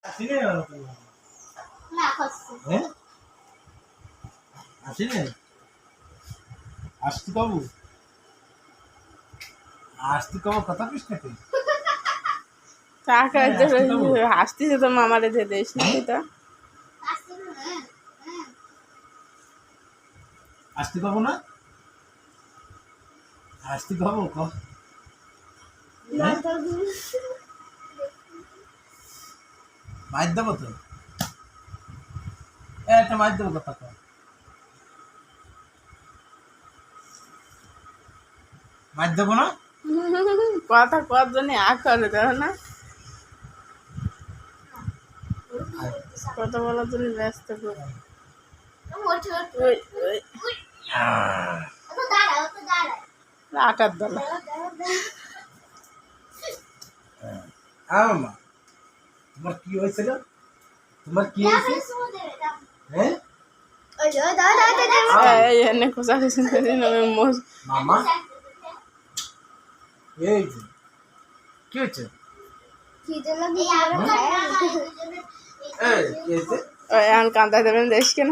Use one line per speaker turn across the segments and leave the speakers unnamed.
আসিনি
না খাচ্ছি
হ্যাঁ আসিনি আসতে কবু আসতে কবু কথা কিস নাকি
টাকা হাসতেছে তো মামারে যে দেশ নাকি তো
আসতে না হ্যাঁ
আসতে কবু না আসতে কবু
না তো
মার দেবো তো একটা মার দেবো কথা কর মার দেবো না
কথা কর জন্য করে দেখো না কথা বলার জন্য ব্যস্ত করে
ওঠ ওঠ
ওই ওই
তো দাঁড়াও তো দাঁড়াও
আটার দলা
মা তোমার কি হয়েছিল তোমার কি
না
হয়েছে
ফেলে সুমো দেবে দাও
হ্যাঁ
ওই দাও
এই এনে কোথা
মামা এই যে কি হয়েছে
কি জন্য কি আরো
এই কি হয়েছে
ওই এখন কান্দা দেবেন দেশ কেন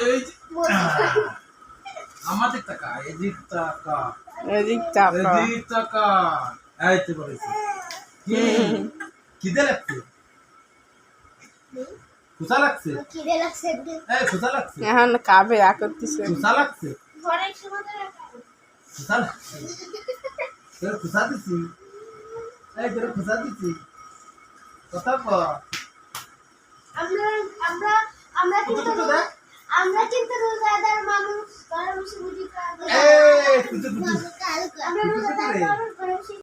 এই যে আমাদের টাকা এদিক টাকা
এদিক চাপা
এদিক টাকা এই তো বলেছি খিদে লাগছে কুসা লাগছে
খিদে লাগছে
এই কুসা লাগছে
এখন কাবে করতেছে
কুসা লাগছে
ঘরে সুমো দেবে
কুসা লাগছে তোর কুসা দিছি এই তোর কুসা দিছি কথা কর
আমরা আমরা আমরা কিন্তু
কুতু দেখ
আমরা কিন্তু রোজাদার মানুষ ঘরে বসে বুঝি
এই কুতু কুতু
আমরা রোজাদার মানুষ ঘরে বসে